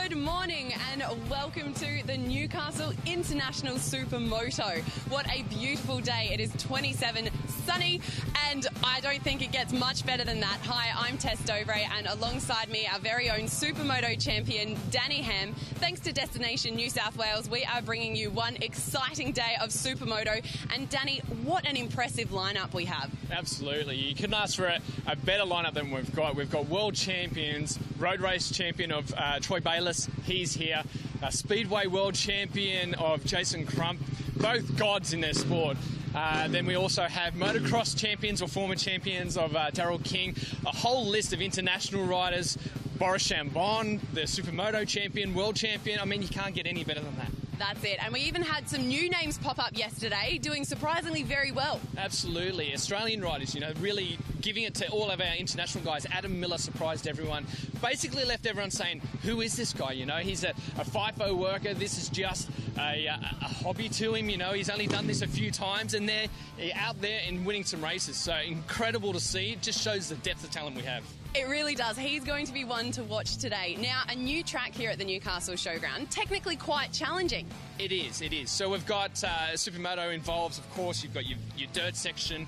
Good morning and welcome to the Newcastle International Supermoto. What a beautiful day. It is 27, sunny, and I don't think it gets much better than that. Hi, I'm Tess Dovray, and alongside me, our very own Supermoto champion, Danny Ham. Thanks to Destination New South Wales, we are bringing you one exciting day of Supermoto. And Danny, what an impressive lineup we have. Absolutely. You couldn't ask for a better lineup than we've got. We've got world champions, road race champion of Troy Bayliss, he's here. Speedway world champion of Jason Crump, both gods in their sport. Then we also have motocross champions or former champions of Daryl King, a whole list of international riders, Boris Chambon, the Supermoto champion, world champion. I mean, you can't get any better than that. That's it. And we even had some new names pop up yesterday, doing surprisingly very well. Absolutely. Australian riders, really giving it to all of our international guys. Adam Miller surprised everyone. Basically left everyone saying, who is this guy? He's a FIFO worker. This is just a hobby to him. He's only done this a few times, and they're out there and winning some races. So incredible to see. It just shows the depth of talent we have. It really does. He's going to be one to watch today. Now, a new track here at the Newcastle Showground, technically quite challenging. It is. So we've got Supermoto involves, of course, you've got your dirt section,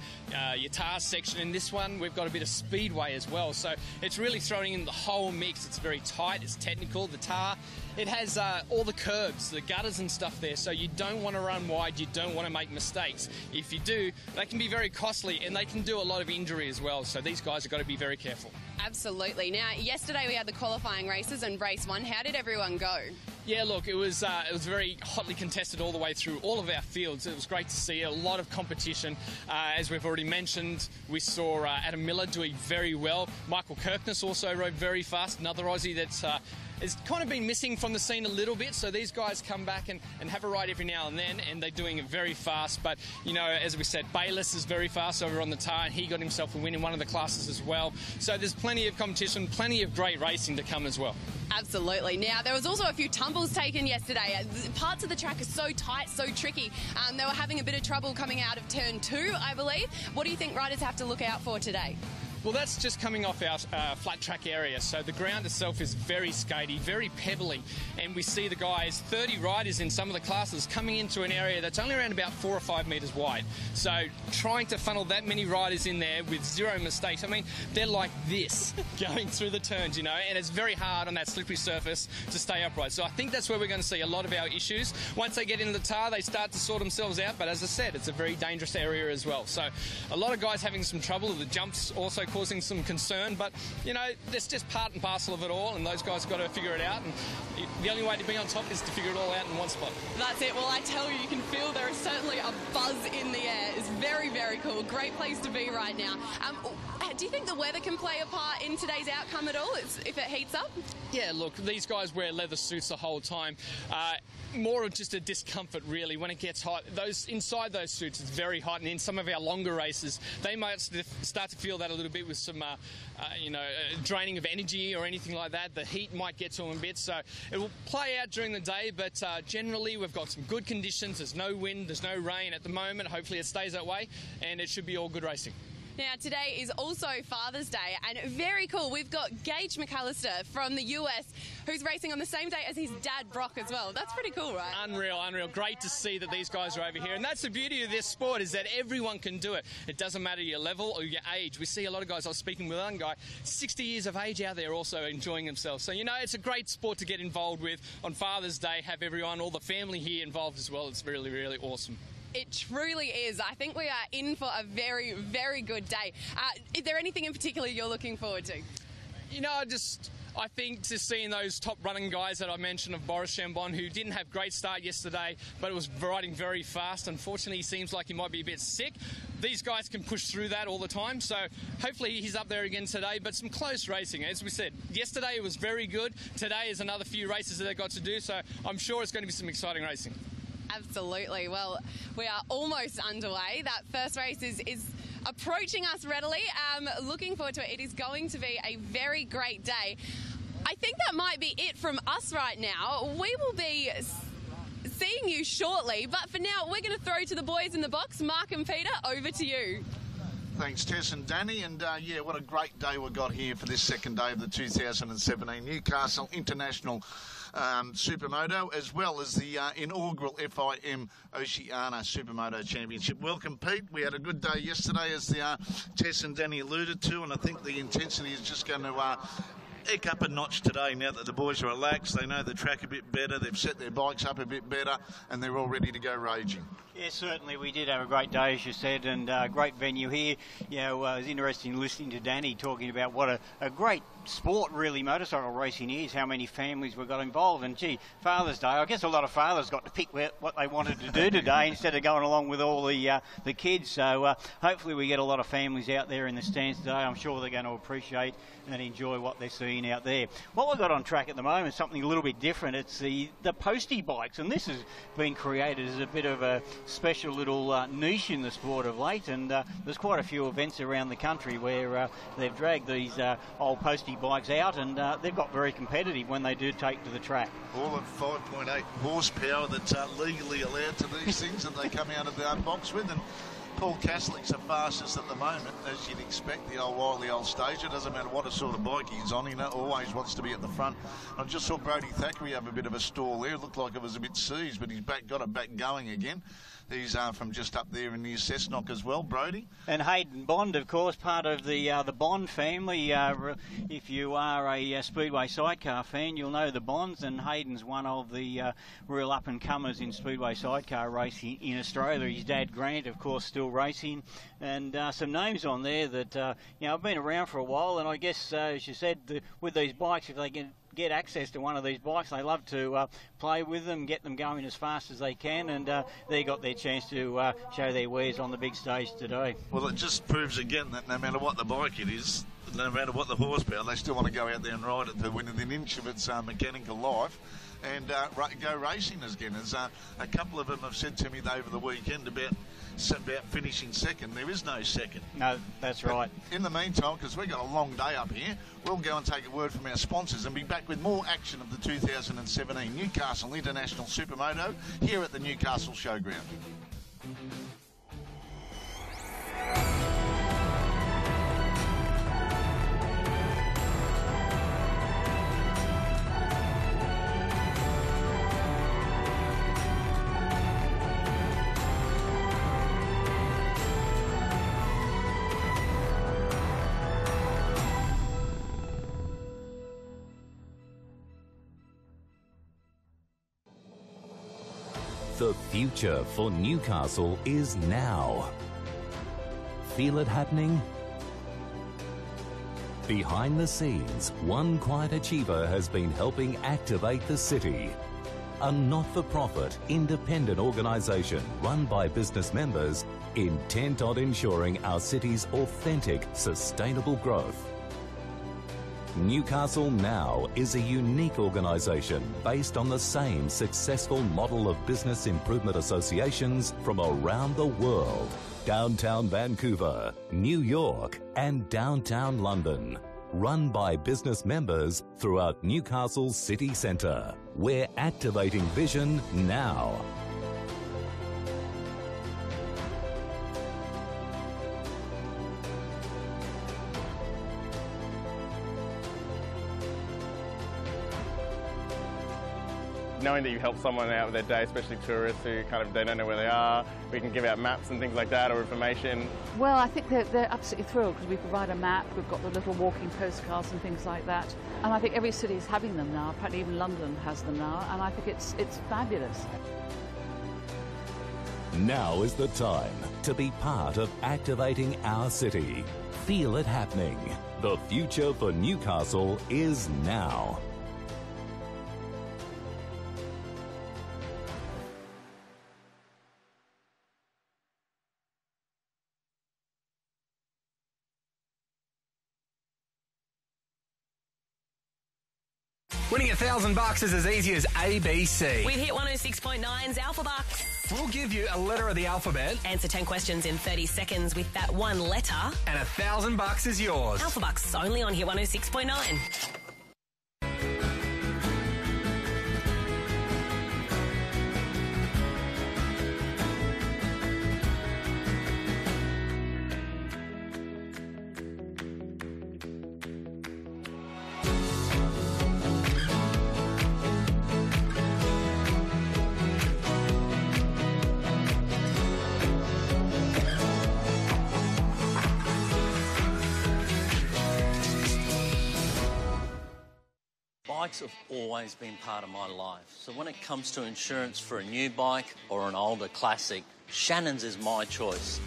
your tar section. In this one, we've got a bit of speedway as well. So it's really throwing in the whole mix. It's very tight, it's technical. The tar, it has all the curbs, the gutters and stuff there. So you don't want to run wide, you don't want to make mistakes. If you do, they can be very costly and they can do a lot of injury as well. So these guys have got to be very careful. Absolutely. Now, yesterday we had the qualifying races and race one. How did everyone go? Yeah, look, it was very hotly contested all the way through all of our fields. It was great to see a lot of competition. As we've already mentioned, we saw Adam Miller doing very well. Michael Kirkness also rode very fast, another Aussie that's has kind of been missing from the scene a little bit. So these guys come back and have a ride every now and then, and they're doing it very fast. But, as we said, Bayliss is very fast over on the tar, and he got himself a win in one of the classes as well. So there's plenty of competition, plenty of great racing to come as well. Absolutely. Now, there was also a few tumbles taken yesterday. Parts of the track are so tight, so tricky. They were having a bit of trouble coming out of turn 2, I believe. What do you think riders have to look out for today? Well, that's just coming off our flat track area. So the ground itself is very skatey, very pebbly. And we see the guys, 30 riders in some of the classes, coming into an area that's only around about 4 or 5 metres wide. So trying to funnel that many riders in there with zero mistakes. I mean, they're like this going through the turns, and it's very hard on that slippery surface to stay upright. So I think that's where we're going to see a lot of our issues. Once they get into the tar, they start to sort themselves out. But as I said, it's a very dangerous area as well. So a lot of guys having some trouble. The jumps also causing some concern, but that's just part and parcel of it all, and those guys have got to figure it out, and the only way to be on top is to figure it all out in one spot. That's it. Well, I tell you, you can feel there is certainly a buzz in the air. It's very, very cool. Great place to be right now. Do you think the weather can play a part in today's outcome at all, if it heats up? Yeah, look, these guys wear leather suits the whole time. More of just a discomfort, really, when it gets hot. Inside those suits, it's very hot, and in some of our longer races, they might start to feel that a little bit with some, draining of energy or anything like that. The heat might get to them a bit, so it will play out during the day, but generally we've got some good conditions. There's no wind, there's no rain at the moment. Hopefully it stays that way, and it should be all good racing. Now, today is also Father's Day, and very cool. We've got Gage McAllister from the US, who's racing on the same day as his dad, Brock, as well. That's pretty cool, right? Unreal. Great to see that these guys are over here. And that's the beauty of this sport, is that everyone can do it. It doesn't matter your level or your age. We see a lot of guys. I was speaking with one guy, 60 years of age out there also enjoying themselves. So, it's a great sport to get involved with. On Father's Day, have everyone, all the family here involved as well. It's really, really awesome. It truly is. I think we are in for a very, very good day. Is there anything in particular you're looking forward to? I think just seeing those top running guys that I mentioned of Boris Chambon, who didn't have a great start yesterday, but was riding very fast. Unfortunately, he seems like he might be a bit sick. These guys can push through that all the time, so hopefully he's up there again today. But some close racing. As we said, yesterday it was very good. Today is another few races that they've got to do, so I'm sure it's going to be some exciting racing. Absolutely. Well, we are almost underway. That first race is approaching us readily. Looking forward to it. It is going to be a very great day. I think that might be it from us right now. We will be seeing you shortly, but for now, we're going to throw to the boys in the box. Mark and Peter, over to you. Thanks, Tess and Danny. And what a great day we've got here for this second day of the 2017 Newcastle International Supermoto, as well as the inaugural FIM Oceania Supermoto Championship. Welcome, Pete. We had a good day yesterday, as Tess and Danny alluded to, and I think the intensity is just going to eke up a notch today now that the boys are relaxed. They know the track a bit better, they've set their bikes up a bit better, and they're all ready to go raging. Yeah, certainly we did have a great day, as you said, and great venue here. You know, it was interesting listening to Danny talking about what a great sport really motorcycle racing is, how many families we got involved. And gee, Father's Day, I guess a lot of fathers got to pick what they wanted to do today instead of going along with all the kids. So hopefully we get a lot of families out there in the stands today. I'm sure they're going to appreciate and enjoy what they're seeing out there. What we've got on track at the moment is something a little bit different. It's the Postie bikes, and this has been created as a bit of a special little niche in the sport of late, and there's quite a few events around the country where they've dragged these old Postie bikes out, and they've got very competitive when they do take to the track. All of 5.8 horsepower that's legally allowed to these things that they come out of the box with. And Paul Kaslick's the fastest at the moment, as you'd expect, the old wily old stager. Doesn't matter what sort of bike he's on, he always wants to be at the front. I just saw Brodie Thackeray have a bit of a stall there. It looked like it was a bit seized, but he's got it back going again. He's from just up there in near Cessnock as well, Brodie. And Hayden Bond, of course, part of the Bond family. If you are a Speedway sidecar fan, you'll know the Bonds, and Hayden's one of the real up-and-comers in Speedway sidecar racing in Australia. His dad, Grant, of course, still racing, and some names on there that, have been around for a while, and I guess, as you said, with these bikes, if they can get access to one of these bikes, they love to play with them, get them going as fast as they can, and they got their chance to show their wares on the big stage today. Well, it just proves again that no matter what the bike it is, no matter what the horsepower, they still want to go out there and ride it to within an inch of its mechanical life and go racing again. As a couple of them have said to me over the weekend about finishing second. There is no second. No, that's right. In the meantime, because we've got a long day up here, we'll go and take a word from our sponsors and be back with more action of the 2017 Newcastle International Supermoto here at the Newcastle Showground. The future for Newcastle is now. Feel it happening? Behind the scenes, one quiet achiever has been helping activate the city. A not-for-profit, independent organisation run by business members intent on ensuring our city's authentic, sustainable growth. Newcastle Now is a unique organisation based on the same successful model of business improvement associations from around the world. Downtown Vancouver, New York and downtown London. Run by business members throughout Newcastle's city centre. We're activating vision now. Knowing that you help someone out with their day, especially tourists who they don't know where they are, we can give out maps and things like that or information. Well, I think they're absolutely thrilled because we provide a map, we've got the little walking postcards and things like that. And I think every city is having them now, apparently even London has them now, and I think it's fabulous. Now is the time to be part of activating our city. Feel it happening. The future for Newcastle is now. Winning $1,000 is as easy as ABC. We hit 106.9's Alpha Bucks. We'll give you a letter of the alphabet. Answer 10 questions in 30 seconds with that one letter. And $1,000 is yours. Alpha Bucks, only on Hit 106.9. Bikes have always been part of my life, so when it comes to insurance for a new bike or an older classic, Shannon's is my choice.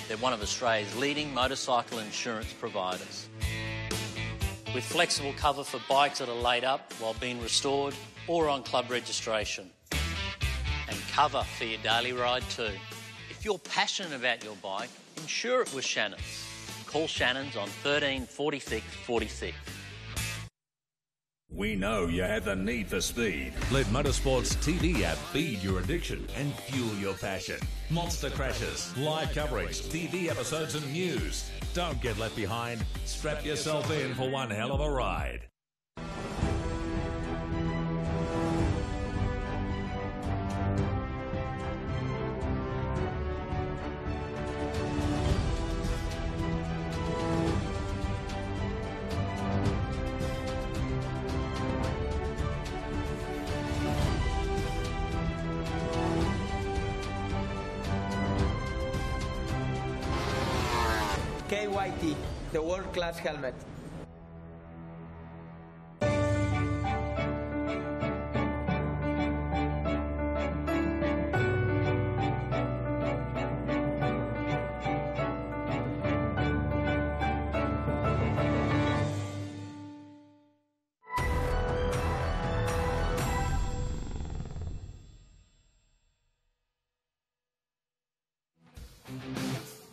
They're one of Australia's leading motorcycle insurance providers. With flexible cover for bikes that are laid up while being restored or on club registration. And cover for your daily ride too. If you're passionate about your bike, insure it with Shannon's. Call Shannon's on 13 46 46. We know you have the need for speed. Let Motorsport's TV app feed your addiction and fuel your passion. Monster crashes, live coverage, TV episodes and news. Don't get left behind. Strap yourself in for one hell of a ride. KYT, the world-class helmet.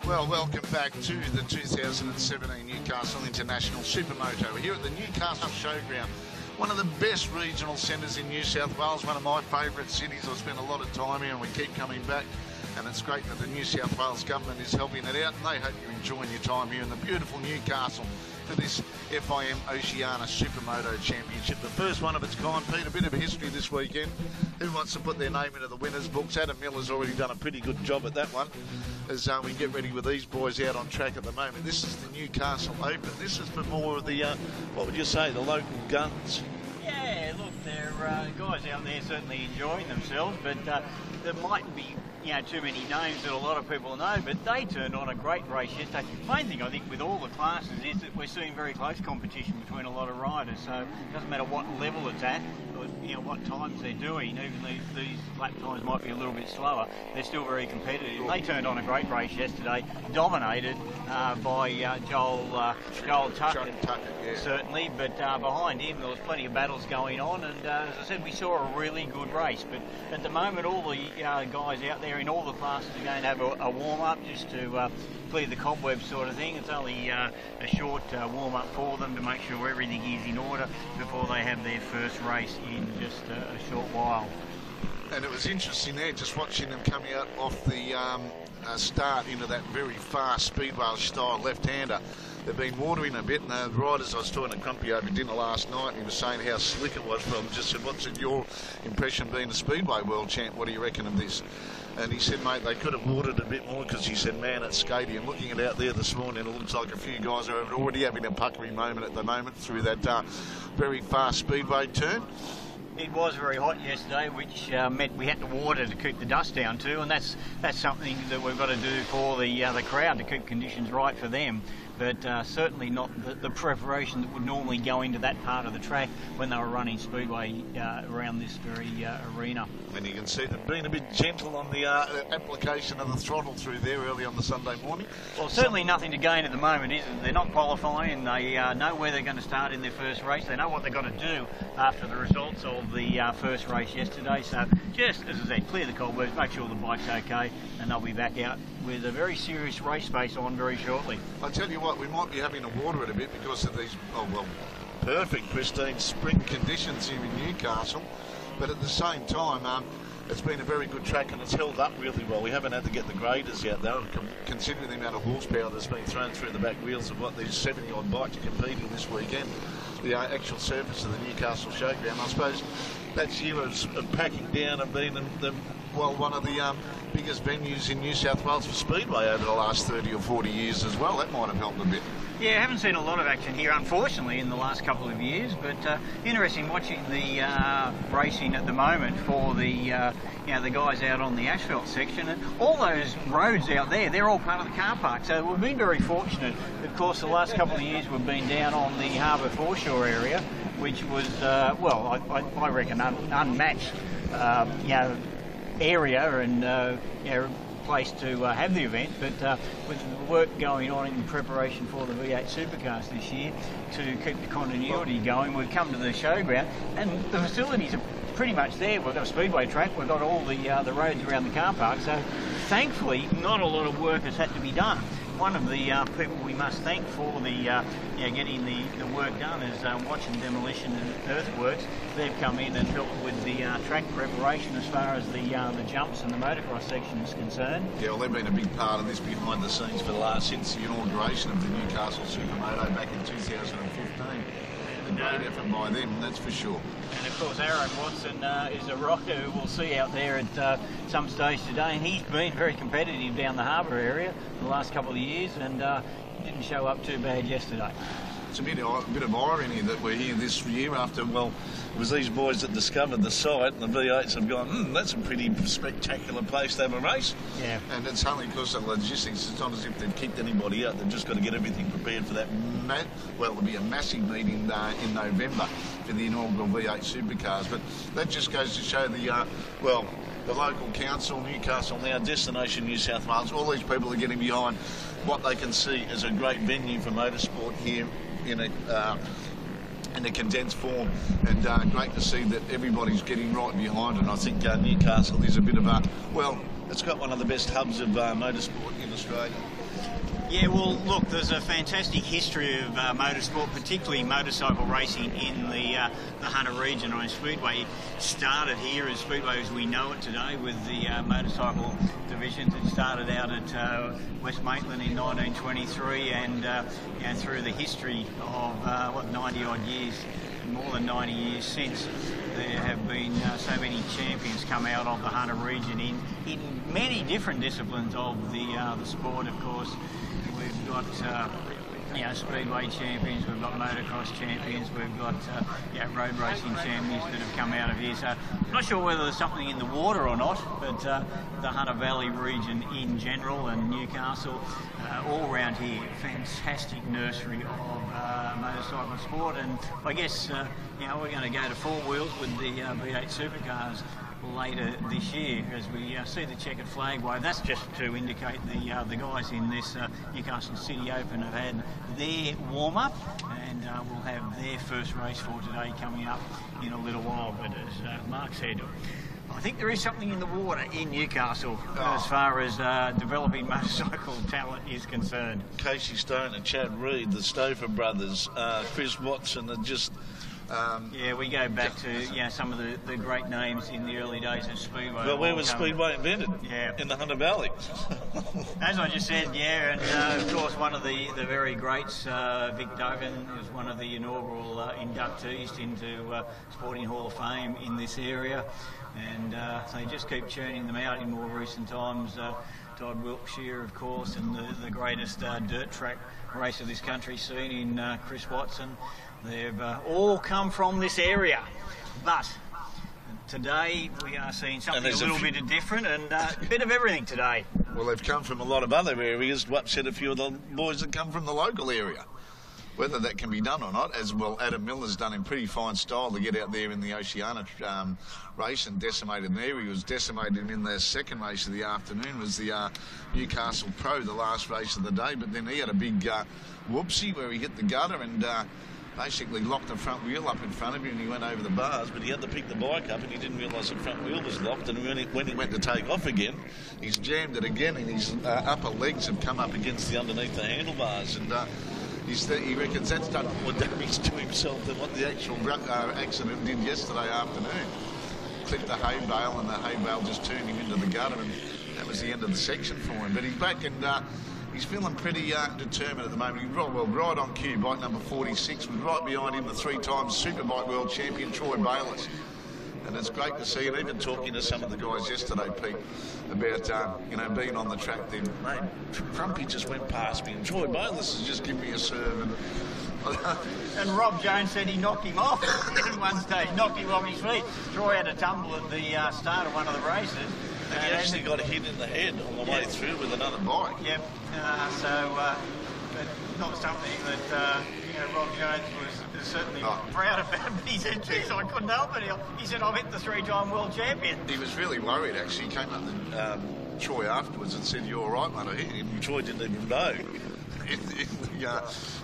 Well, welcome back to the 2017 Newcastle International Supermoto here at the Newcastle Showground. One of the best regional centres in New South Wales, one of my favourite cities. I've spent a lot of time here and we keep coming back. And it's great that the New South Wales government is helping it out. And they hope you're enjoying your time here in the beautiful Newcastle for this FIM Oceania Supermoto Championship. The first one of its kind. Pete, a bit of history this weekend. Who wants to put their name into the winners' books? Adam Miller's already done a pretty good job at that one. As we get ready with these boys out on track at the moment. This is the Newcastle Open. This is for more of the, what would you say, the local guns? Yeah, look, they're guys out there certainly enjoying themselves, but there mightn't be too many names that a lot of people know, but they turned on a great race yesterday. The main thing I think with all the classes is that we're seeing very close competition between a lot of riders, so it doesn't matter what level it's at, or what times they're doing, even though these lap times might be a little bit slower, they're still very competitive. They turned on a great race yesterday, dominated by Joel Tuckett, certainly, but behind him there was plenty of battles going on, and as I said, we saw a really good race, but at the moment all the guys out there in all the classes are going to have a warm-up just to clear the cobwebs sort of thing. It's only a short warm-up for them to make sure everything is in order before they have their first race in just a short while. And it was interesting there just watching them coming out off the start into that very fast speedway style left-hander. They've been watering a bit, and the riders, I was talking to Crumpy over dinner last night, and he was saying how slick it was for them. Just said, what's your impression being a Speedway World Champ? What do you reckon of this? And he said, mate, they could have watered a bit more, because he said, man, it's skatey. And looking at it out there this morning, it looks like a few guys are already having a puckery moment at the moment through that very fast speedway turn. It was very hot yesterday, which meant we had to water to keep the dust down too, and that's something that we've got to do for the crowd to keep conditions right for them. But certainly not the preparation that would normally go into that part of the track when they were running speedway around this very arena. And you can see them being a bit gentle on the application of the throttle through there early on the Sunday morning. Well, certainly nothing to gain at the moment, is it? They're not qualifying. They know where they're going to start in their first race. They know what they've got to do after the results of the first race yesterday. So just, as I said, clear the cobwebs, make sure the bike's okay, and they'll be back out with a very serious race pace on very shortly. I tell you what, we might be having to water it a bit because of these, perfect, pristine spring conditions here in Newcastle. But at the same time, it's been a very good track and it's held up really well. We haven't had to get the graders out there, considering the amount of horsepower that's been thrown through the back wheels of what these 70-odd bikes competing this weekend. The actual surface of the Newcastle Showground, I suppose that's years of packing down and being one of the biggest venues in New South Wales for Speedway over the last 30 or 40 years as well. That might have helped a bit. Yeah, I haven't seen a lot of action here, unfortunately, in the last couple of years, but interesting watching the racing at the moment for the the guys out on the asphalt section, and all those roads out there, they're all part of the car park, so we've been very fortunate. Of course, the last couple of years we've been down on the Harbour Foreshore area, which was, I reckon unmatched, area and place to have the event, but with the work going on in preparation for the V8 Supercars this year to keep the continuity going, we've come to the showground and the facilities are pretty much there. We've got a speedway track, we've got all the roads around the car park, so thankfully not a lot of work has had to be done. One of the people we must thank for the getting the work done is Watching Demolition and Earthworks. They've come in and helped with the track preparation as far as the jumps and the motocross section is concerned. Yeah, well, they've been a big part of this behind the scenes since the inauguration of the Newcastle Supermoto back in 2015. A great effort by them, that's for sure. And of course Aaron Watson is a rocker who we'll see out there at some stage today, and he's been very competitive down the harbour area the last couple of years and didn't show up too bad yesterday. It's a bit of irony that we're here this year after, well, it was these boys that discovered the site, and the V8s have gone, that's a pretty spectacular place to have a race. Yeah. And it's only because of logistics. It's not as if they've kicked anybody out. They've just got to get everything prepared for that. Well, it'll be a massive meeting in November for the inaugural V8 Supercars. But that just goes to show the local council, Newcastle now, Destination New South Wales, all these people are getting behind what they can see as a great venue for motorsport here in a condensed form, and great to see that everybody's getting right behind it. I think Newcastle is a bit of it's got one of the best hubs of motorsport in Australia. Yeah, well, look, there's a fantastic history of motorsport, particularly motorcycle racing in the Hunter region. Speedway started here as Speedway as we know it today with the motorcycle divisions. It started out at West Maitland in 1923 and through the history of, 90-odd years, more than 90 years since, there have been so many champions come out of the Hunter region in many different disciplines of the sport, of course. We've got speedway champions, we've got motocross champions, we've got road racing champions that have come out of here. So I'm not sure whether there's something in the water or not, but the Hunter Valley region in general and Newcastle, all around here, fantastic nursery of motorcycle sport. And I guess we're going to go to four wheels with the V8 Supercars later this year as we see the checkered flag wave. That's just to indicate the guys in this Newcastle City Open have had their warm-up, and we'll have their first race for today coming up in a little while. But as Mark said, I think there is something in the water in Newcastle as far as developing motorcycle talent is concerned. Casey Stone and Chad Reed, the Stouffer brothers, Chris Watson are just... we go back to some of the great names in the early days of Speedway. Well, where was Speedway invented? Yeah. In the Hunter Valley. As I just said, and of course one of the very greats, Vic Duggan, was one of the inaugural inductees into Sporting Hall of Fame in this area, and they just keep churning them out in more recent times. Todd Wiltshire, of course, and the greatest dirt track racer this country's seen in Chris Watson. They've all come from this area, but today we are seeing something a little bit different and a bit of everything today. Well, they've come from a lot of other areas to upset a few of the boys that come from the local area. Whether that can be done or not, as well, Adam Miller's done in pretty fine style to get out there in the Oceania race and decimated there. He was decimated in their second race of the afternoon, was the Newcastle Pro, the last race of the day, but then he had a big whoopsie where he hit the gutter and basically locked the front wheel up in front of him, and he went over the bars, but he had to pick the bike up and he didn't realise the front wheel was locked, and when he went to take off again, he's jammed it again, and his upper legs have come up against the underneath the handlebars, and he reckons that's done more damage to himself than what the actual accident did yesterday afternoon. Clipped the hay bale, and the hay bale just turned him into the gutter, and that was the end of the section for him. But he's back, and he's feeling pretty determined at the moment. He's right on cue. Bike number 46 was right behind him, the three-time Superbike World Champion Troy Bayliss. And it's great to see, and even talking to some of the guys yesterday, Pete, about being on the track there. Mate, Trumpy just went past me, and Troy Bayliss has just given me a serve. And Rob Jones said he knocked him off at one stage, knocked him off his feet. Troy had a tumble at the start of one of the races. And he actually got hit in the head on the way through with another bike. Yep. But not something that Rob Jones was certainly proud of that, but he said, geez, I couldn't help it. He said, I've hit the 3-time world champion. He was really worried, actually. He came up to Troy afterwards and said, "You're all right, mate, I hit him." Troy didn't even know.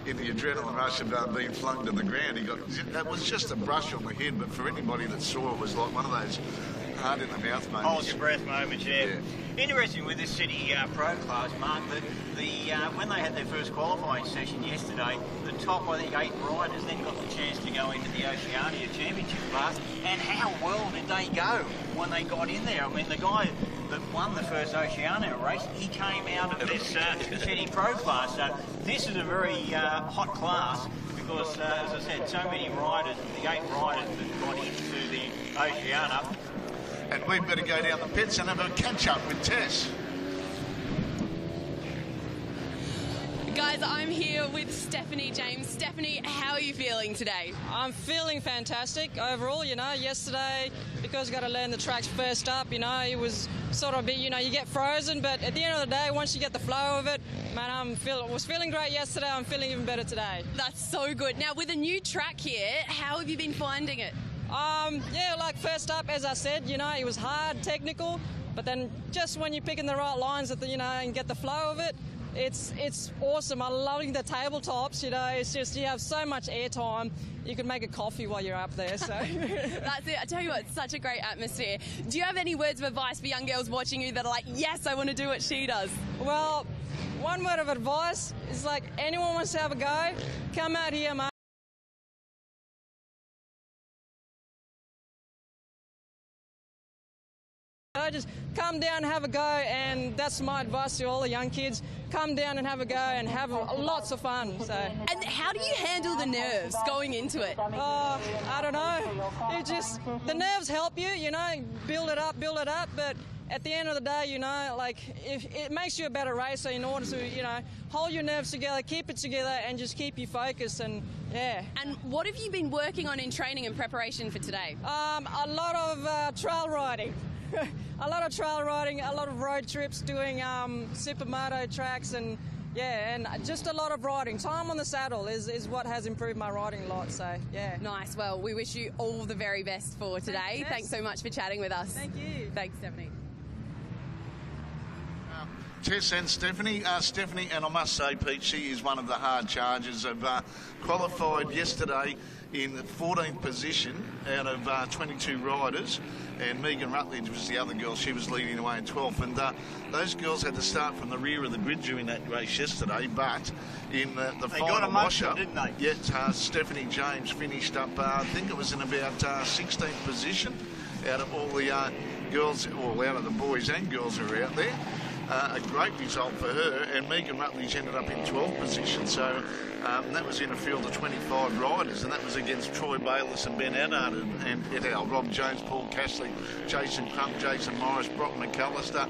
In the adrenaline rush of being flung to the ground, that was just a brush on the head, but for anybody that saw it was like one of those hard in the mouth moments. Hold your breath moments, yeah. Interesting with this City Pro class, Mark, that when they had their first qualifying session yesterday, the top, I think, 8 riders then got the chance to go into the Oceania Championship class, and how well did they go when they got in there? I mean, the guy that won the first Oceania race, he came out of this City Pro class. So this is a very hot class because, as I said, so many riders, the 8 riders that got into the Oceania. And we'd better go down the pits and have a catch-up with Tess. Guys, I'm here with Stephanie James. Stephanie, how are you feeling today? I'm feeling fantastic overall. Yesterday, because you got to learn the tracks first up, it was sort of a bit, you get frozen, but at the end of the day, once you get the flow of it, man, I was feeling great yesterday. I'm feeling even better today. That's so good. Now, with a new track here, how have you been finding it? First up, as I said, it was hard, technical, but then just when you're picking the right lines and get the flow of it, it's awesome. I'm loving the tabletops, it's just, you have so much airtime. You can make a coffee while you're up there, so. That's it. I tell you what, it's such a great atmosphere. Do you have any words of advice for young girls watching you that are like, yes, I want to do what she does? Well, one word of advice is anyone wants to have a go, come out here, mate. Just come down and have a go, and that's my advice to all the young kids. Come down and have a go and have lots of fun. So. And how do you handle the nerves going into it? I don't know. The nerves help you, build it up, but at the end of the day, if it makes you a better racer in order to, hold your nerves together, keep it together, and just keep you focused, and yeah. And what have you been working on in training and preparation for today? A lot of trail riding. A lot of trail riding, a lot of road trips, doing Supermoto tracks, and just a lot of riding. Time on the saddle is what has improved my riding a lot, so yeah. Nice. Well, we wish you all the very best for today. Thanks so much for chatting with us. Thank you. Thanks, Stephanie. Tess and Stephanie, and I must say, Pete, she is one of the hard chargers. Of qualified yesterday in 14th position out of 22 riders, and Megan Rutledge was the other girl. She was leading away in 12th, and those girls had to start from the rear of the grid during that race yesterday, but in the final wash-up, didn't they? Yeah, Stephanie James finished up, I think it was in about 16th position out of all the girls, or out of the boys and girls who are out there. A great result for her, and Megan Rutledge ended up in 12th position, so that was in a field of 25 riders, and that was against Troy Bayliss and Ben Annard and et al., Rob Jones, Paul Cashley, Jason Crump, Jason Morris, Brock McAllister.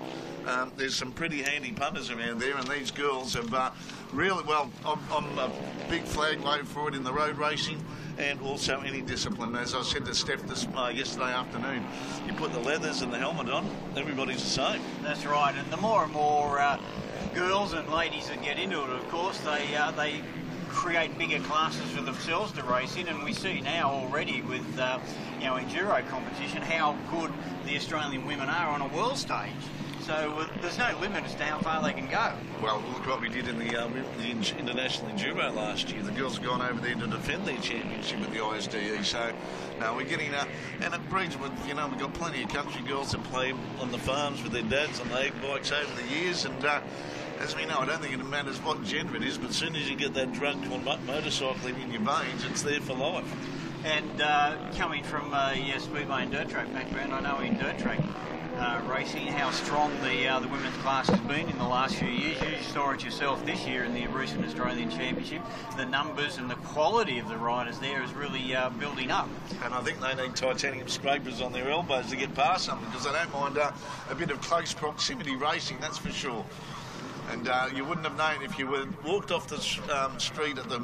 There's some pretty handy punters around there, and these girls have really, well, I'm a big flag wave for it in the road racing and also any discipline. As I said to Steph yesterday afternoon, you put the leathers and the helmet on, everybody's the same. That's right, and the more and more girls and ladies that get into it, of course, they create bigger classes for themselves to race in, and we see now already with enduro competition how good the Australian women are on a world stage. So there's no limit as to how far they can go. Well, look what we did in the International Enduro last year. The girls have gone over there to defend their championship with the ISDE. So, no, we're getting and it breeds with, we've got plenty of country girls that play on the farms with their dads on the egg bikes over the years. And as we know, I don't think it matters what gender it is, but as soon as you get that drug called motorcycling in your veins, it's there for life. And coming from a speedway and dirt track background, I know in dirt track racing how strong the women's class has been in the last few years. You saw it yourself this year in the recent Australian Championship. The numbers and the quality of the riders there is really building up. And I think they need titanium scrapers on their elbows to get past them, because they don't mind a bit of close proximity racing, that's for sure. And you wouldn't have known if you walked off the street at the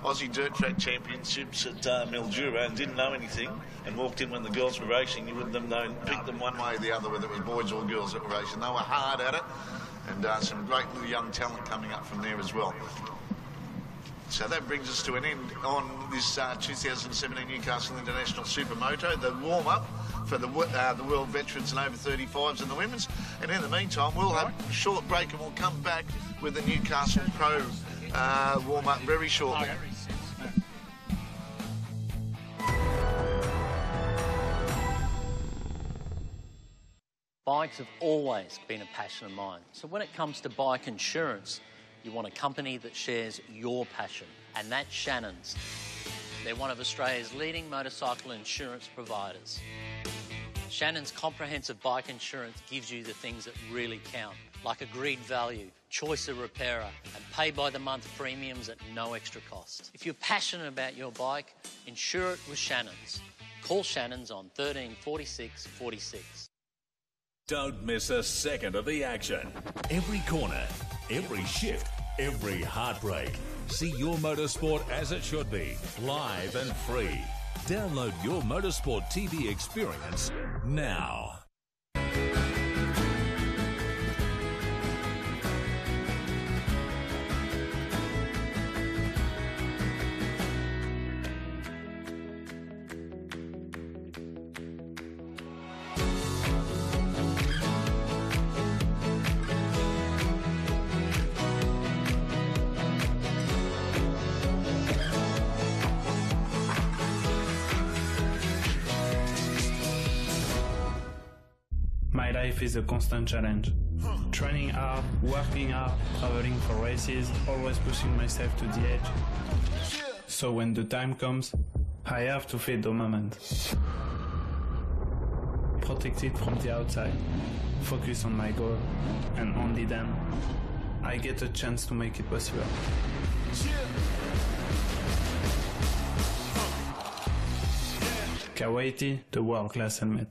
Aussie Dirt Track Championships at Mildura and didn't know anything, and walked in when the girls were racing, you wouldn't have known, picked them one way or the other, whether it was boys or girls that were racing. They were hard at it, and some great little young talent coming up from there as well. So that brings us to an end on this 2017 Newcastle International Supermoto, the warm-up for the World Veterans and over 35s and the women's. And in the meantime, we'll have a short break and we'll come back with the Newcastle Pro warm-up very shortly. Bikes have always been a passion of mine. So when it comes to bike insurance, you want a company that shares your passion, and that's Shannon's. They're one of Australia's leading motorcycle insurance providers. Shannon's comprehensive bike insurance gives you the things that really count, like agreed value, choice of repairer, and pay-by-the-month premiums at no extra cost. If you're passionate about your bike, insure it with Shannon's. Call Shannon's on 13 46 46. Don't miss a second of the action. Every corner, every shift, every heartbreak. See your motorsport as it should be, live and free. Download your Motorsport TV experience now. My life is a constant challenge. Training hard, working hard, traveling for races, always pushing myself to the edge. So when the time comes, I have to feed the moment. Protect it from the outside. Focus on my goal, and only then I get a chance to make it possible. Kawaiti, the world-class helmet.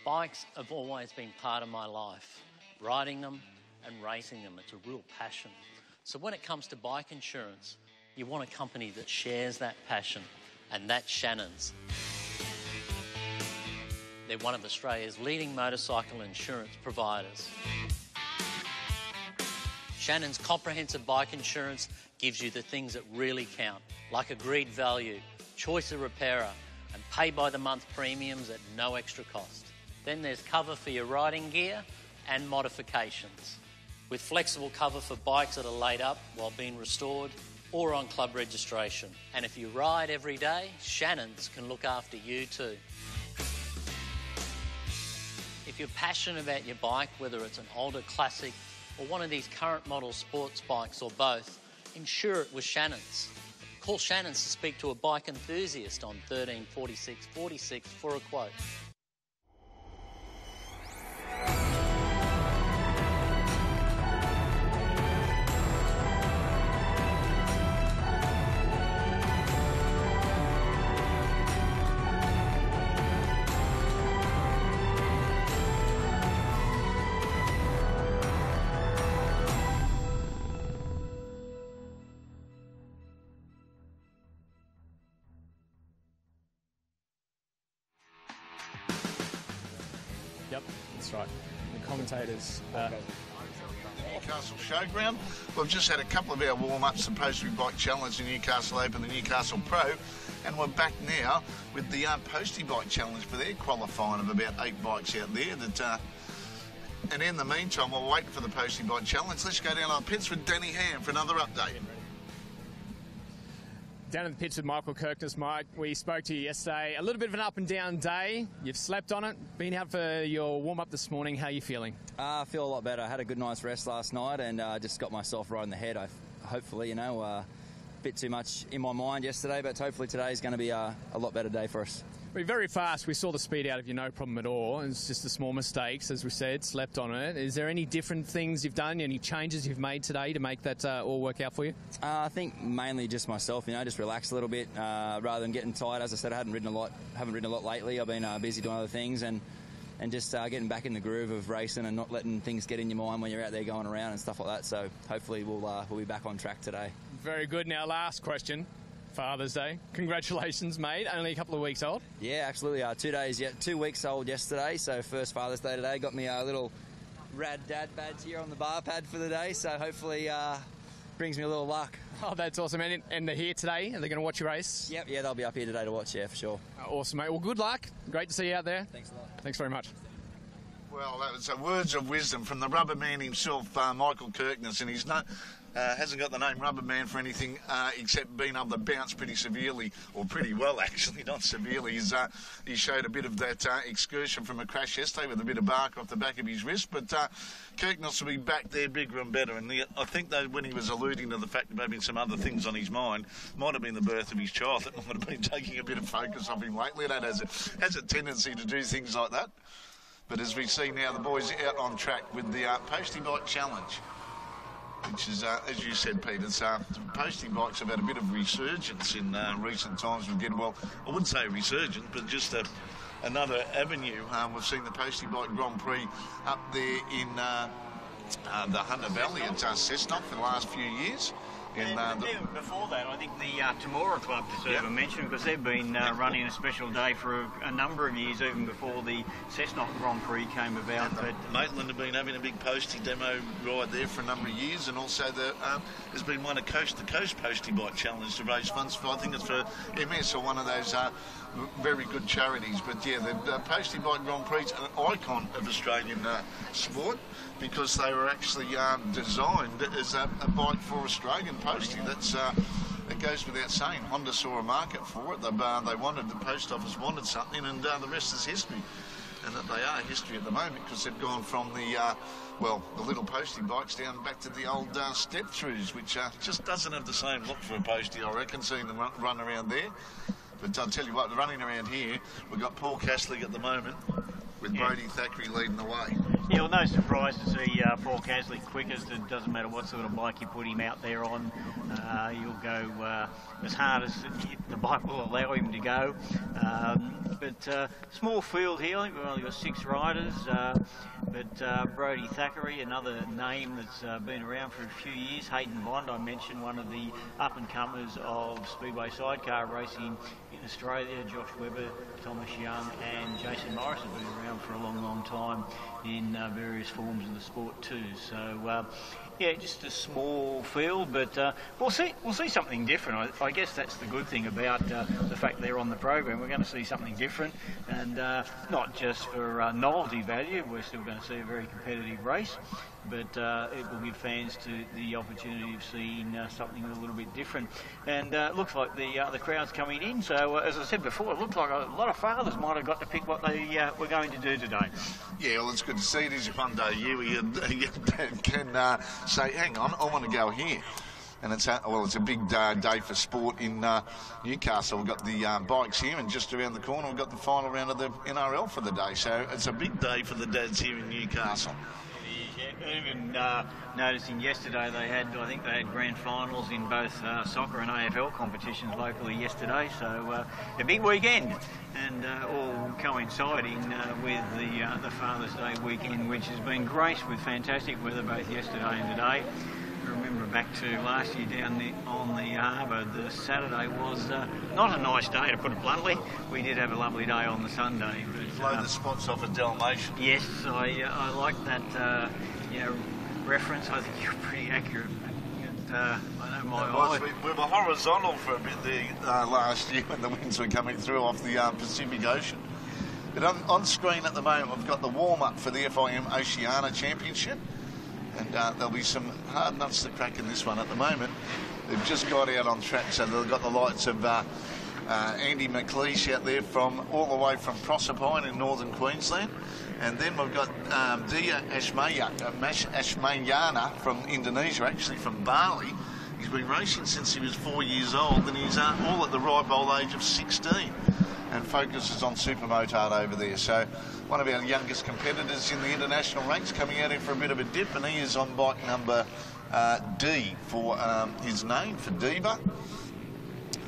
Bikes have always been part of my life. Riding them and racing them, it's a real passion. So when it comes to bike insurance, you want a company that shares that passion, and that's Shannon's. They're one of Australia's leading motorcycle insurance providers. Shannon's comprehensive bike insurance gives you the things that really count, like agreed value, choice of repairer, and pay-by-the-month premiums at no extra cost. Then there's cover for your riding gear and modifications, with flexible cover for bikes that are laid up while being restored or on club registration. And if you ride every day, Shannon's can look after you too. If you're passionate about your bike, whether it's an older classic or one of these current model sports bikes or both, insure it with Shannon's. Call Shannon's to speak to a bike enthusiast on 13 46 46 for a quote. Yep, that's right. The commentators. Newcastle Showground. We've just had a couple of our warm-ups, the Postie Bike Challenge, the Newcastle Open, the Newcastle Pro, and we're back now with the Postie Bike Challenge for their qualifying of about 8 bikes out there. And in the meantime, while we're waiting for the Postie Bike Challenge, let's go down to the pits with Danny Ham for another update. Down in the pits with Michael Kirkness. Mike, we spoke to you yesterday. A little bit of an up and down day. You've slept on it, been out for your warm-up this morning. How are you feeling? I feel a lot better. I had a good night's rest last night and just got myself right in the head. Hopefully, a bit too much in my mind yesterday, but hopefully today's going to be a lot better day for us. We're very fast. We saw the speed out of you, no problem at all. It's just the small mistakes, as we said, slept on it. Is there any different things you've done, any changes you've made today to make that all work out for you? I think mainly just myself, just relax a little bit rather than getting tired. As I said, I haven't ridden a lot lately. I've been busy doing other things and just getting back in the groove of racing and not letting things get in your mind when you're out there going around and stuff like that. So hopefully we'll be back on track today. Very good. Now, last question. Father's Day. Congratulations, mate. Only a couple of weeks old. Yeah, absolutely. 2 weeks old yesterday, so first Father's Day today. Got me a little rad dad badge here on the bar pad for the day, so hopefully brings me a little luck. Oh, that's awesome. And they're here today? Are they going to watch your race? Yep, yeah, they'll be up here today to watch, yeah, for sure. Awesome, mate. Well, good luck. Great to see you out there. Thanks a lot. Thanks very much. Well, that was words of wisdom from the rubber man himself, Michael Kirkness, and he's hasn't got the name rubber man for anything except being able to bounce pretty severely, or pretty well actually, not severely. He showed a bit of that excursion from a crash yesterday with a bit of bark off the back of his wrist, but Kirkness will be back there bigger and better, and I think that when he was alluding to the fact of having some other things on his mind, might have been the birth of his child that might have been taking a bit of focus off him lately. That has a tendency to do things like that. But as we see now, the boys out on track with the Postie Bike Challenge, which is, as you said, Pete, Postie bikes have had a bit of resurgence in recent times. I wouldn't say a resurgence, but just another avenue. We've seen the Postie Bike Grand Prix up there in the Hunter Valley at Cessnock for the last few years. And before that, I think the Temora Club deserve a mention, because they've been running a special day for a number of years, even before the Cessnock Grand Prix came about. But Maitland have been having a big Postie demo ride there for a number of years, and also there's been one Coast to Coast Postie Bike Challenge to raise funds for, I think it's for MS or one of those very good charities. But yeah, the Postie Bike Grand Prix is an icon of Australian sport, because they were actually designed as a bike for Australian postie. It goes without saying. Honda saw a market for it. They wanted, the post office wanted something, and the rest is history. And that they are history at the moment, because they've gone from the little postie bikes down back to the old step-throughs, which just doesn't have the same look for a postie, I reckon, seeing them run around there. But I'll tell you what, running around here, we've got Paul Castley at the moment, with Brodie Thackeray leading the way. Yeah, well, no surprise to see Paul Castley quickest. It doesn't matter what sort of bike you put him out there on. He'll go as hard as the bike will allow him to go. But small field here. I think we've only got 6 riders. But Brodie Thackeray, another name that's been around for a few years. Hayden Bond, I mentioned, one of the up-and-comers of Speedway sidecar racing in Australia. Josh Webber, Thomas Young and Jason Morris have been around for a long, long time in various forms of the sport too. So yeah, just a small field, but we'll see something different. I guess that's the good thing about the fact they're on the program. We're going to see something different, and not just for novelty value. We're still going to see a very competitive race, but it will give fans the opportunity of seeing something a little bit different. And it looks like the crowd's coming in. So as I said before, it looks like a lot of fathers might have got to pick what they were going to do today. Yeah, well, it's good to see. It is one day a year where you can say, hang on, I want to go here. And it's a big day for sport in Newcastle. We've got the bikes here, and just around the corner we've got the final round of the NRL for the day. So it's a big day for the dads here in Newcastle. Even noticing yesterday I think they had grand finals in both soccer and AFL competitions locally yesterday, so a big weekend, and all coinciding with the Father's Day weekend, which has been graced with fantastic weather both yesterday and today. I remember back to last year down on the harbour, the Saturday was not a nice day, to put it bluntly. We did have a lovely day on the Sunday. But, blow the spots off a Dalmatian. Yes, I like that reference. I think you're pretty accurate. I know my eye. We were horizontal for a bit there last year when the winds were coming through off the Pacific Ocean. But on screen at the moment, we've got the warm-up for the FIM Oceania Championship. And there'll be some hard nuts to crack in this one at the moment. They've just got out on track, so they've got the lights of Andy McLeish out there all the way from Proserpine in northern Queensland. And then we've got Dia Ashmayana from Indonesia, actually from Bali. He's been racing since he was 4 years old, and he's all at the ripe old age of 16. and focuses on Supermoto over there. So one of our youngest competitors in the international ranks coming out here for a bit of a dip, and he is on bike number D for his name, for Diva.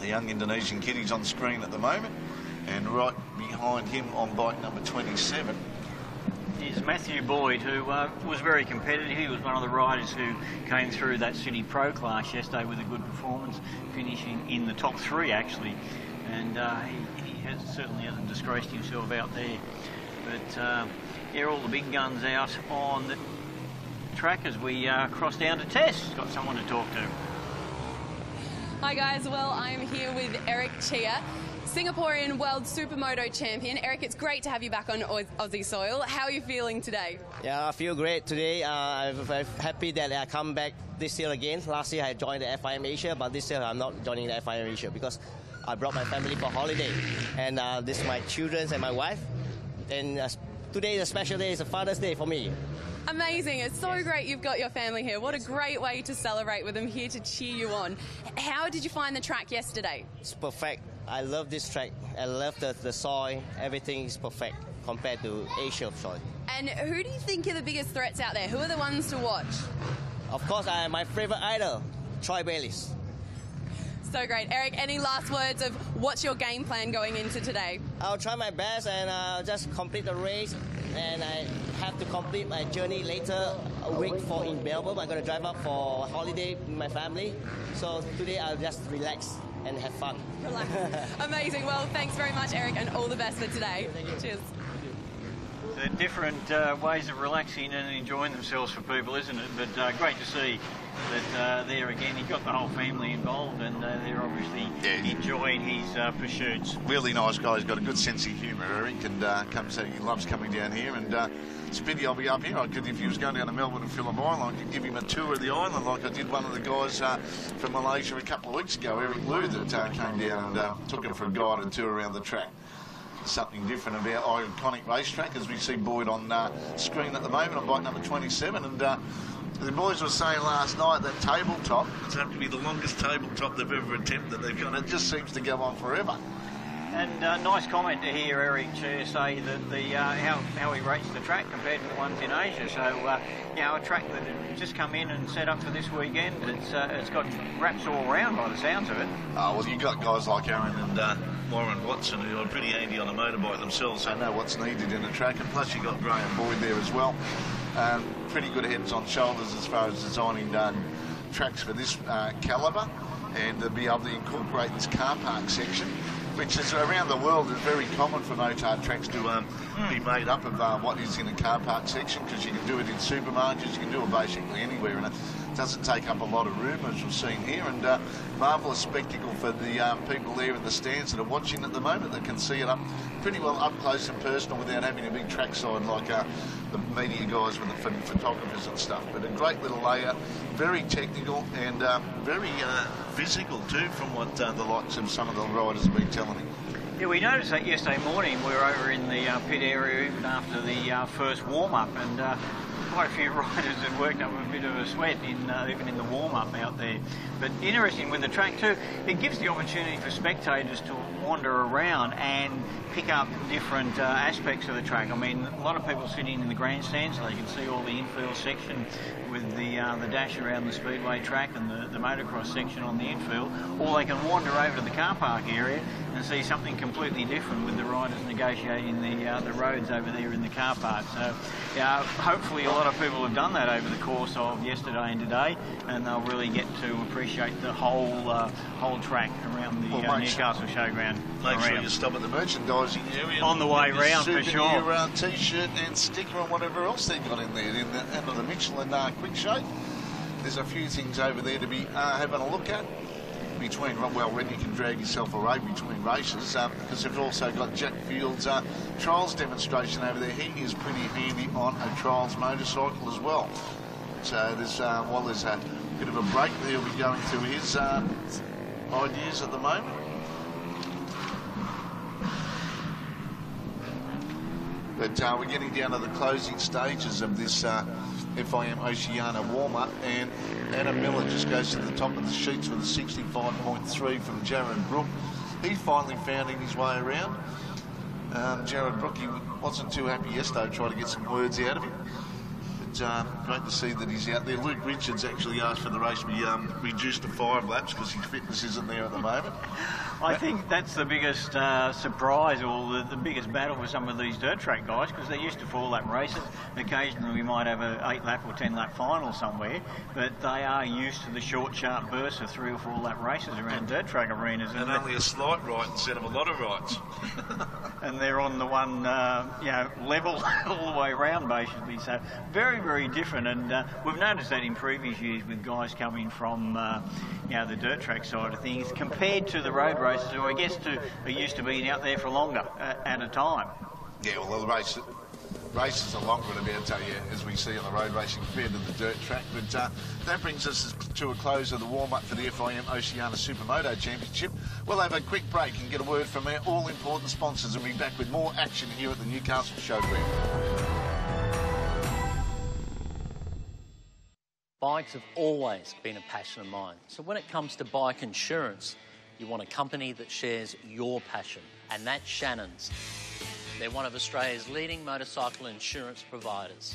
The young Indonesian kid, he's on screen at the moment, and right behind him on bike number 27 is Matthew Boyd, who was very competitive. He was one of the riders who came through that City Pro class yesterday with a good performance, finishing in the top 3 actually, and he certainly hasn't disgraced himself out there. But yeah, all the big guns out on the track as we cross down to Tess. Got someone to talk to. Hi guys, well I'm here with Eric Chia, Singaporean World Supermoto Champion. Eric, it's great to have you back on Aussie soil. How are you feeling today? Yeah, I feel great today. I'm very happy that I come back this year again. Last year I joined the FIM Asia, but this year I'm not joining the FIM Asia because I brought my family for holiday. And this is my children and my wife. And today is a special day. It's a Father's Day for me. Amazing. It's so great you've got your family here. What a great way to celebrate with them, here to cheer you on. How did you find the track yesterday? It's perfect. I love this track. I love the soil. Everything is perfect compared to Asia soil. And who do you think are the biggest threats out there? Who are the ones to watch? Of course, my favourite idol, Troy Bayliss. So great. Eric, any last words of what's your game plan going into today? I'll try my best and just complete the race. And I have to complete my journey later a week in Melbourne. I'm going to drive up for a holiday with my family. So today I'll just relax and have fun. Relax. Amazing. Well, thanks very much, Eric, and all the best for today. Cheers. They're different ways of relaxing and enjoying themselves for people, isn't it? But great to see that there again he got the whole family involved, and they're obviously enjoying his pursuits. Really nice guy. He's got a good sense of humour, Eric, and he loves coming down here. And it's a pity I'll be up here. If he was going down to Melbourne and Phillip Island, I could give him a tour of the island like I did one of the guys from Malaysia a couple of weeks ago, Eric Liu, that came down and took him for a guided tour around the track. Something different about our iconic racetrack, as we see Boyd on screen at the moment on bike number 27. And the boys were saying last night that tabletop, it's going to be the longest tabletop they've ever attempted. They've got, it just seems to go on forever. And nice comment to hear Eric Chia say that the how he rates the track compared to the ones in Asia. So a track that had just come in and set up for this weekend, it's got wraps all around by the sounds of it. Well, you've got guys like Aaron and Warren Watson, who are pretty handy on a motorbike themselves, so know what's needed in a track. And plus you've got Graham Boyd there as well. Pretty good heads on shoulders as far as designing tracks for this calibre, and to be able to incorporate this car park section, which is around the world is very common for motard tracks to be made up of what is in a car park section, because you can do it in supermarkets, you can do it basically anywhere, and it doesn't take up a lot of room, as we've seen here. And marvellous spectacle for the people there in the stands that are watching at the moment, that can see it up pretty well up close and personal without having a big trackside like the media guys with the photographers and stuff. But a great little layout, very technical and very physical too, from what the likes of some of the riders have been telling me. Yeah, we noticed that yesterday morning. We were over in the pit area even after the first warm-up, and quite a few riders had worked up a bit of a sweat even in the warm-up out there. But interesting with the track too, it gives the opportunity for spectators to wander around and pick up different aspects of the track. I mean, a lot of people sitting in the grandstand, so they can see all the infield section with the dash around the speedway track and the motocross section on the infield, or they can wander over to the car park area and see something completely different with the riders negotiating the roads over there in the car park. So yeah, hopefully a lot of people have done that over the course of yesterday and today, and they'll really get to appreciate the whole track around the Newcastle showground. Make sure you stop at the merchandising area on the way round for sure. T-shirt and sticker and whatever else they got in there, under the Michelin quick shape. There's a few things over there to be having a look at between, well, when you can drag yourself away between races, because they've also got Jack Field's trials demonstration over there. He is pretty handy on a trials motorcycle as well. So there's while there's a bit of a break, he'll be going through his ideas at the moment. But we're getting down to the closing stages of this FIM Oceania warm-up, and Adam Miller just goes to the top of the sheets with a 65.3 from Jaron Brook. he finally found his way around. Jared Brookie wasn't too happy yesterday, trying to get some words out of him. But great to see that he's out there. Luke Richards actually asked for the race to be reduced to 5 laps because his fitness isn't there at the moment. I think that's the biggest surprise, or the biggest battle for some of these dirt track guys, because they're used to 4-lap races. Occasionally we might have an 8-lap or 10-lap final somewhere, but they are used to the short, sharp bursts of 3 or 4-lap races around dirt track arenas. And only a slight right instead of a lot of rights. And they're on the one, level all the way around, basically. So very, very different. And we've noticed that in previous years with guys coming from, the dirt track side of things, compared to the road races, who I guess are used to being out there for longer at a time. Yeah, well, the races are longer at about, as we see on the road racing compared to the dirt track. But that brings us to a close of the warm-up for the FIM Oceania Supermoto Championship. We'll have a quick break and get a word from our all-important sponsors, and we'll be back with more action here at the Newcastle Showground. Bikes have always been a passion of mine. So when it comes to bike insurance, you want a company that shares your passion, and that's Shannon's. They're one of Australia's leading motorcycle insurance providers.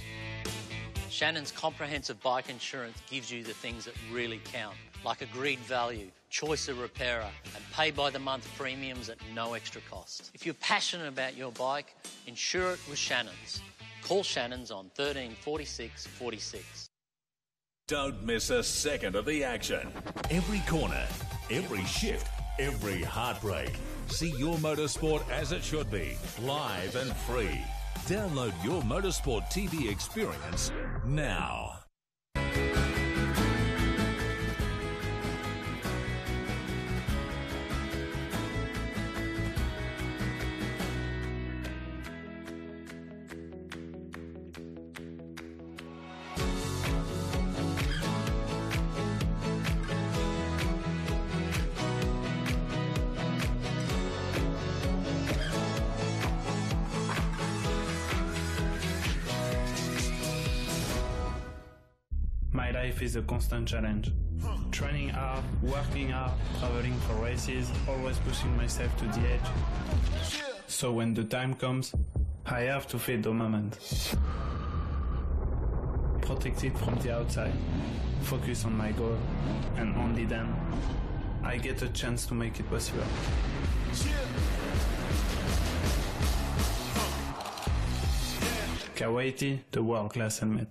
Shannon's comprehensive bike insurance gives you the things that really count, like agreed value, choice of repairer, and pay-by-the-month premiums at no extra cost. If you're passionate about your bike, insure it with Shannon's. Call Shannon's on 13 46 46. Don't miss a second of the action. Every corner, every shift, every heartbreak. See your motorsport as it should be, live and free. Download your Motorsport TV experience now. My life is a constant challenge. Training hard, working hard, traveling for races, always pushing myself to the edge. So when the time comes, I have to feel the moment. Protect it from the outside. Focus on my goal, and only then I get a chance to make it possible. Kawaiti, the world-class helmet.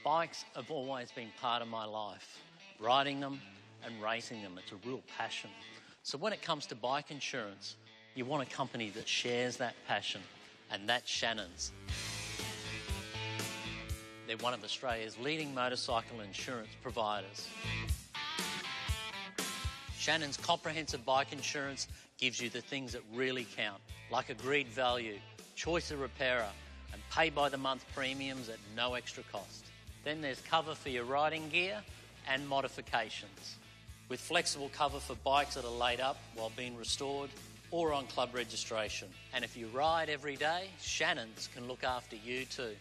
Bikes have always been part of my life. Riding them and racing them, it's a real passion. So when it comes to bike insurance, you want a company that shares that passion, and that's Shannon's. They're one of Australia's leading motorcycle insurance providers. Shannon's comprehensive bike insurance gives you the things that really count, like agreed value, choice of repairer, and pay-by-the-month premiums at no extra cost. Then there's cover for your riding gear and modifications, with flexible cover for bikes that are laid up while being restored or on club registration. And if you ride every day, Shannon's can look after you too.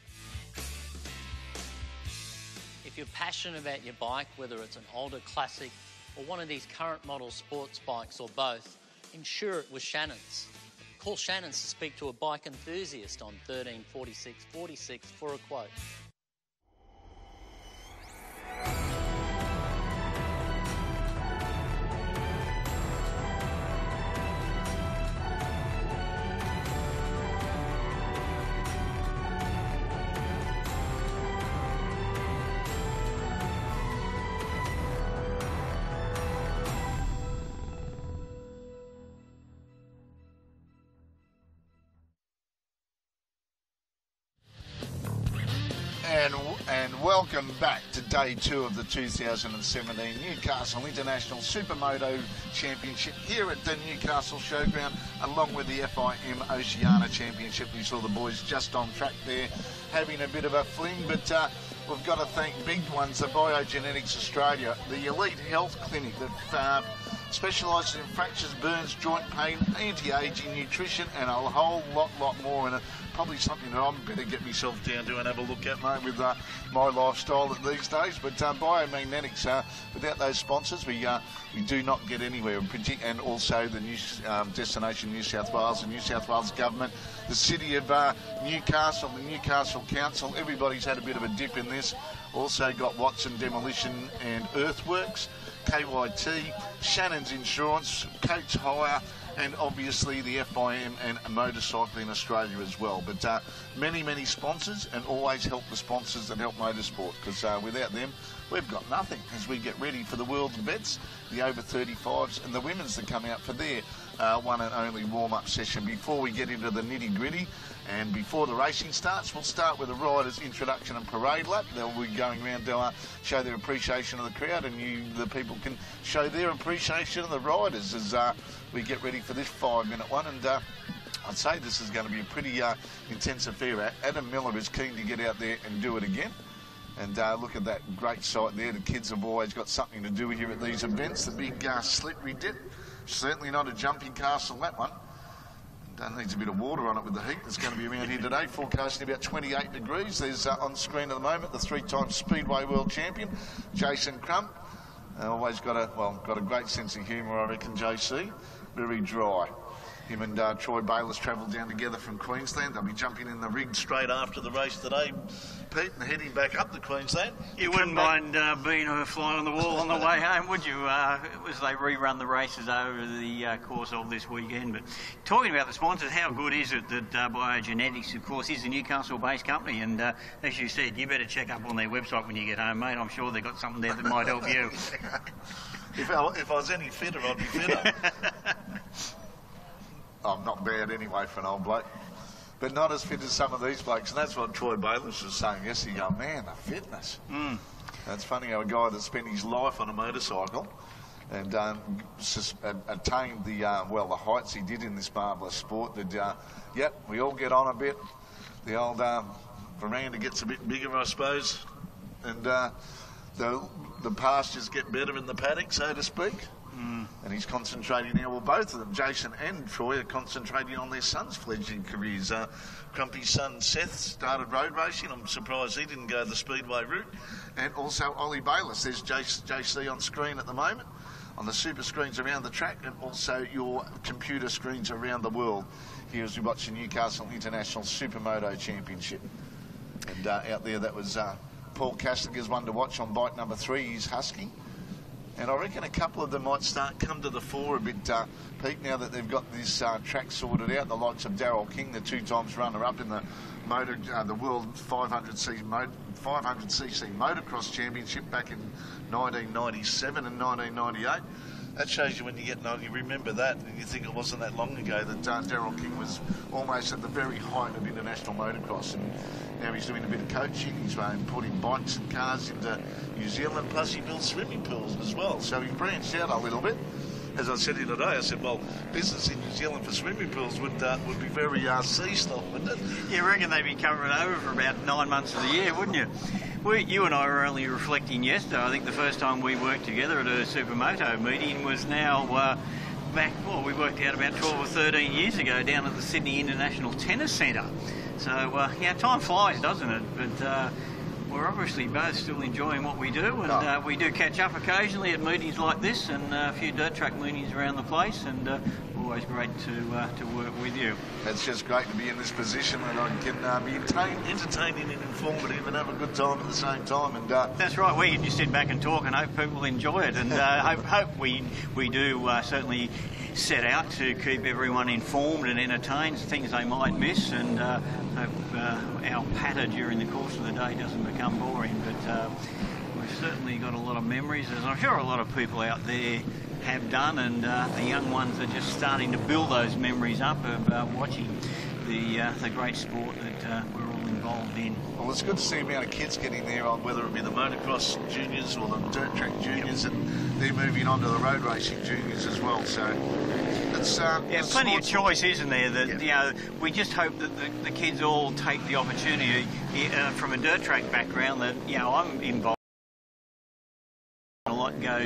If you're passionate about your bike, whether it's an older classic or one of these current model sports bikes or both, insure it with Shannon's. Call Shannon's to speak to a bike enthusiast on 13 46 46 for a quote. And welcome back to day 2 of the 2017 Newcastle International Supermoto Championship here at the Newcastle Showground, along with the FIM Oceania Championship. We saw the boys just on track there having a bit of a fling, but we've got to thank big ones, the Biogenetics Australia, the Elite Health Clinic that specialises in fractures, burns, joint pain, anti-aging, nutrition, and a whole lot more. And probably something that I'm better get myself down to and have a look at, mate, with my lifestyle these days. But Biomagnetics, without those sponsors, we do not get anywhere. And also the new Destination New South Wales, the New South Wales Government, the City of Newcastle, the Newcastle Council, everybody's had a bit of a dip in this. Also got Watson Demolition and Earthworks, KYT, Shannon's Insurance, Coates Hire, and obviously the FIM and Motorcycling Australia as well. But many sponsors, and always help the sponsors that help motorsport, because without them, we've got nothing as we get ready for the world's vets, the over 35s, and the women's that come out for their one and only warm-up session. Before we get into the nitty-gritty and before the racing starts, we'll start with the riders' introduction and parade lap. They'll be going around to show their appreciation of the crowd, and the people can show their appreciation of the riders as we get ready for this 5-minute one. And I'd say this is going to be a pretty intense affair. Adam Miller is keen to get out there and do it again. And look at that great sight there. The kids have always got something to do here at these events. The big slippery dip. Certainly not a jumping castle, that one. Needs a bit of water on it with the heat that's going to be around here today. Forecasting about 28 degrees. There's on screen at the moment the 3-time Speedway World Champion, Jason Crump. Always got a great sense of humour, I reckon, JC. Very dry. Him and Troy Bayliss travelled down together from Queensland. They'll be jumping in the rig straight after the race today, Pete, and heading back up to Queensland. You wouldn't mind being a fly on the wall on the way home, would you? As they rerun the races over the course of this weekend. But talking about the sponsors, how good is it that Biogenetics, of course, is a Newcastle-based company, and as you said, you better check up on their website when you get home, mate. I'm sure they've got something there that might help you. If I was any fitter, I'd be fitter. I'm not bad anyway for an old bloke, but not as fit as some of these blokes. And that's what Troy Bayliss was saying yesterday. You go, man, the fitness. That's funny how a guy that spent his life on a motorcycle and attained the heights he did in this marvellous sport. That we all get on a bit. The old veranda gets a bit bigger, I suppose, and the pastures get better in the paddock, so to speak. And he's concentrating now, well, both of them, Jason and Troy, are concentrating on their sons' fledgling careers. Crumpy's son Seth started road racing. I'm surprised he didn't go the speedway route. And also Ollie Bayliss. There's JC on screen at the moment, on the super screens around the track, and also your computer screens around the world here as we watch the Newcastle International Supermoto Championship. And out there, that was Paul Kastlinger's one to watch on bike number 3. He's Husky. And I reckon a couple of them might come to the fore a bit, Pete, now that they've got this track sorted out. The likes of Darryl King, the 2-times runner-up in the World 500cc Motocross Championship back in 1997 and 1998. That shows you when you get old, you remember that, and you think it wasn't that long ago that Darryl King was almost at the very height of international motocross. And now he's doing a bit of coaching. He's putting bikes and cars into New Zealand, plus he builds swimming pools as well. So he branched out a little bit. As I said here today, I said, well, business in New Zealand for swimming pools would be very sea stock, wouldn't it? You reckon they'd be covering over for about 9 months of the year, wouldn't you? You and I were only reflecting yesterday. I think the first time we worked together at a Supermoto meeting was now back, we worked out about 12 or 13 years ago down at the Sydney International Tennis Centre. So, time flies, doesn't it? But we're obviously both still enjoying what we do, and we do catch up occasionally at meetings like this and a few dirt track meetings around the place, and always great to work with you. It's just great to be in this position and I can be entertaining and informative and have a good time at the same time. And that's right, we can just sit back and talk and hope people enjoy it, and hope we do certainly set out to keep everyone informed and entertained, things they might miss, and hope our patter during the course of the day doesn't become boring. But we've certainly got a lot of memories, as I'm sure a lot of people out there have done, and the young ones are just starting to build those memories up of watching the great sport that we're all involved in. Well, it's good to see the amount of kids getting there on whether it be the motocross juniors or the dirt track juniors, and they're moving on to the road racing juniors as well. So it's plenty of choice, isn't there? That we just hope that the kids all take the opportunity from a dirt track background. That I'm involved. A lot goes